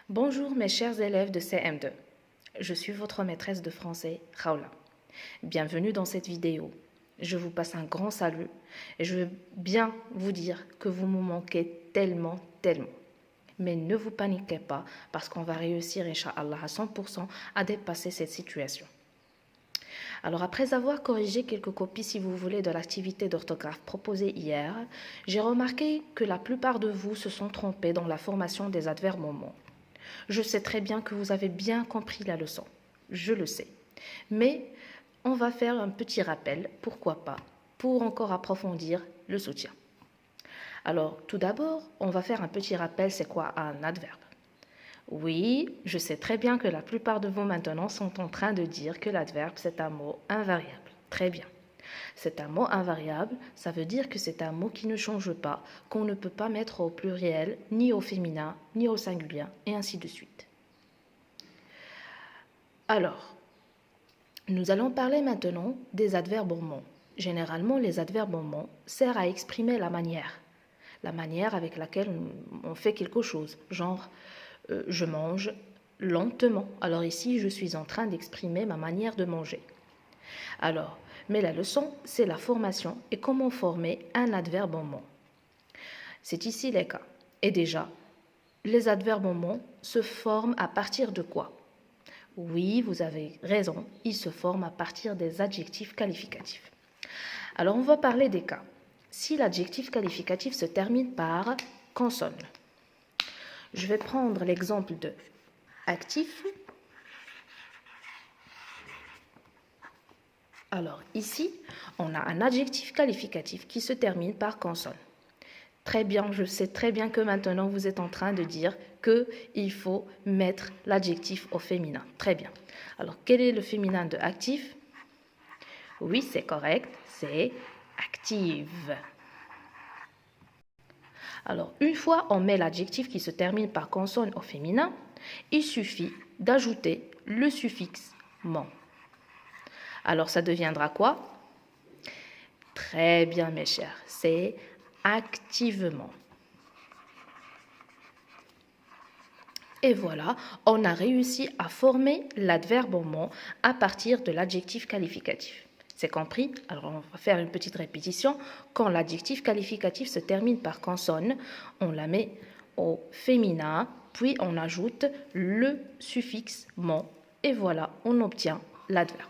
Bonjour mes chers élèves de CM2, je suis votre maîtresse de français, Raoula. Bienvenue dans cette vidéo. Je vous passe un grand salut et je veux bien vous dire que vous me manquez tellement. Mais ne vous paniquez pas parce qu'on va réussir, Inch'Allah, à 100% à dépasser cette situation. Alors après avoir corrigé quelques copies, si vous voulez, de l'activité d'orthographe proposée hier, j'ai remarqué que la plupart de vous se sont trompés dans la formation des adverbes au mot. Je sais très bien que vous avez bien compris la leçon, je le sais. Mais on va faire un petit rappel, pourquoi pas, pour encore approfondir le soutien. Alors, tout d'abord, on va faire un petit rappel, c'est quoi un adverbe? Oui, je sais très bien que la plupart de vous maintenant sont en train de dire que l'adverbe, c'est un mot invariable. Très bien. C'est un mot invariable, ça veut dire que c'est un mot qui ne change pas, qu'on ne peut pas mettre au pluriel, ni au féminin, ni au singulier, et ainsi de suite. Alors, nous allons parler maintenant des adverbes au mot. Généralement, les adverbes au mot servent à exprimer la manière avec laquelle on fait quelque chose, genre je mange lentement. Alors ici, je suis en train d'exprimer ma manière de manger. Alors, mais la leçon, c'est la formation et comment former un adverbe au mot. C'est ici les cas. Et déjà, les adverbes au mot se forment à partir de quoi? Oui, vous avez raison, ils se forment à partir des adjectifs qualificatifs. Alors, on va parler des cas. Si l'adjectif qualificatif se termine par consonne, je vais prendre l'exemple de actif. Alors ici, on a un adjectif qualificatif qui se termine par consonne. Très bien, je sais très bien que maintenant vous êtes en train de dire qu'il faut mettre l'adjectif au féminin. Très bien. Alors quel est le féminin de actif? Oui, c'est correct, c'est active. Alors une fois on met l'adjectif qui se termine par consonne au féminin, il suffit d'ajouter le suffixe ment. Alors ça deviendra quoi? Très bien mes chers, c'est activement. Et voilà, on a réussi à former l'adverbe au mot à partir de l'adjectif qualificatif. C'est compris? Alors on va faire une petite répétition. Quand l'adjectif qualificatif se termine par consonne, on la met au féminin, puis on ajoute le suffixe ment. Et voilà, on obtient l'adverbe.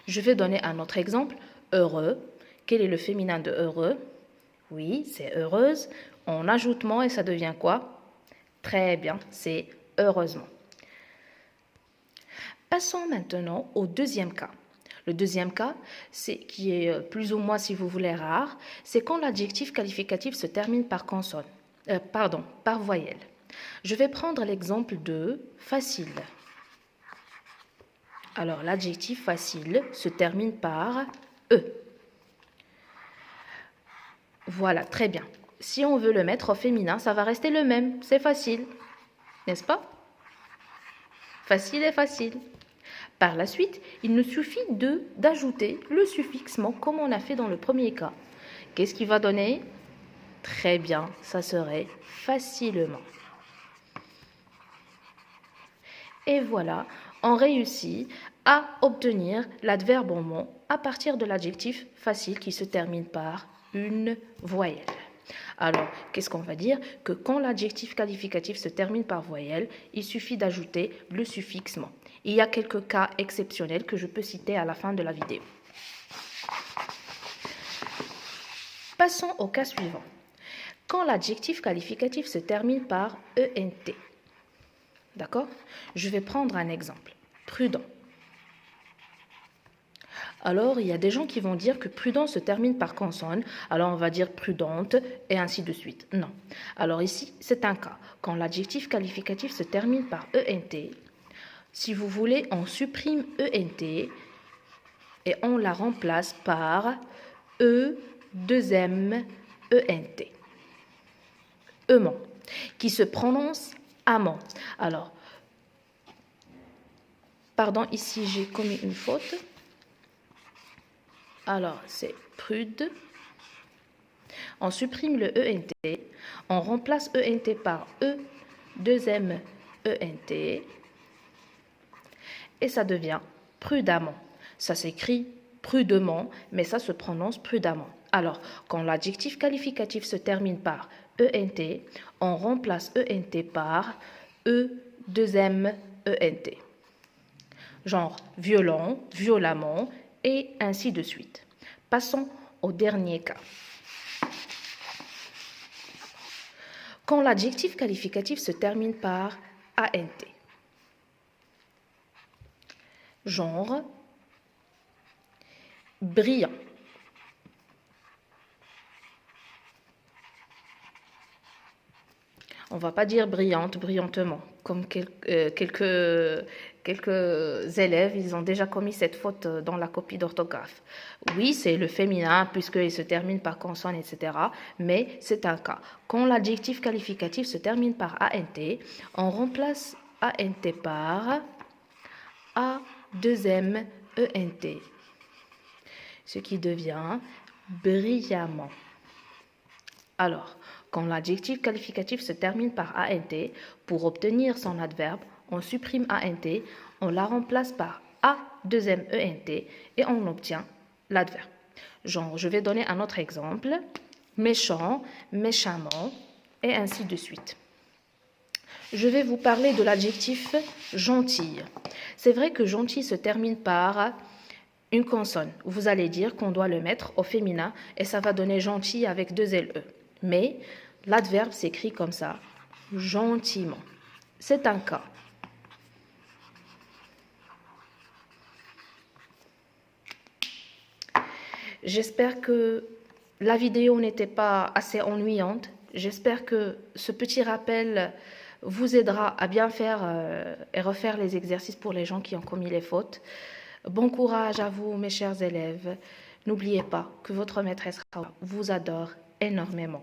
Je vais donner un autre exemple. Heureux. Quel est le féminin de heureux? Oui, c'est heureuse. On ajoute ment et ça devient quoi? Très bien, c'est heureusement. Passons maintenant au deuxième cas. Le deuxième cas, qui est plus ou moins, si vous voulez, rare, c'est quand l'adjectif qualificatif se termine par consonne, par voyelle. Je vais prendre l'exemple de facile. Alors, l'adjectif facile se termine par E. Voilà, très bien. Si on veut le mettre au féminin, ça va rester le même. C'est facile, n'est-ce pas? Facile et facile. Par la suite, il nous suffit d'ajouter le suffixe ment comme on a fait dans le premier cas. Qu'est-ce qui va donner? Très bien, ça serait facilement. Et voilà, on réussit à obtenir l'adverbe au mot à partir de l'adjectif facile qui se termine par une voyelle. Alors, qu'est-ce qu'on va dire? Que quand l'adjectif qualificatif se termine par voyelle, il suffit d'ajouter le suffixe ment. Il y a quelques cas exceptionnels que je peux citer à la fin de la vidéo. Passons au cas suivant. Quand l'adjectif qualificatif se termine par ENT. D'accord? Je vais prendre un exemple. Prudent. Alors, il y a des gens qui vont dire que prudent se termine par consonne, alors on va dire prudente et ainsi de suite. Non. Alors ici, c'est un cas. Quand l'adjectif qualificatif se termine par ENT, si vous voulez, on supprime ENT et on la remplace par E2M ENT. Eumant, qui se prononce amant. Alors, pardon, ici j'ai commis une faute. Alors, c'est prude. On supprime le ENT. On remplace ENT par E2M E-N-T. Et ça devient prudemment. Ça s'écrit prudemment, mais ça se prononce prudemment. Alors, quand l'adjectif qualificatif se termine par E-N-T, on remplace E-N-T par E-2-M-E-N-T. Genre violent, violemment, et ainsi de suite. Passons au dernier cas. Quand l'adjectif qualificatif se termine par ANT. Genre brillant. On ne va pas dire brillante, brillantement, comme quelques élèves, ils ont déjà commis cette faute dans la copie d'orthographe. Oui, c'est le féminin, puisqu'il se termine par consonne, etc. Mais c'est un cas. Quand l'adjectif qualificatif se termine par ANT, on remplace ANT par A2MENT, ce qui devient brillamment. Alors, quand l'adjectif qualificatif se termine par ANT, pour obtenir son adverbe, on supprime ANT, on la remplace par A2MENT et on obtient l'adverbe. Genre, je vais donner un autre exemple, méchant, méchamment, et ainsi de suite. Je vais vous parler de l'adjectif gentil. C'est vrai que gentil se termine par une consonne. Vous allez dire qu'on doit le mettre au féminin et ça va donner gentil avec 2 LE. Mais l'adverbe s'écrit comme ça, gentiment. C'est un cas. J'espère que la vidéo n'était pas assez ennuyante. J'espère que ce petit rappel vous aidera à bien faire et refaire les exercices pour les gens qui ont commis les fautes. Bon courage à vous, mes chers élèves. N'oubliez pas que votre maîtresse vous adore énormément.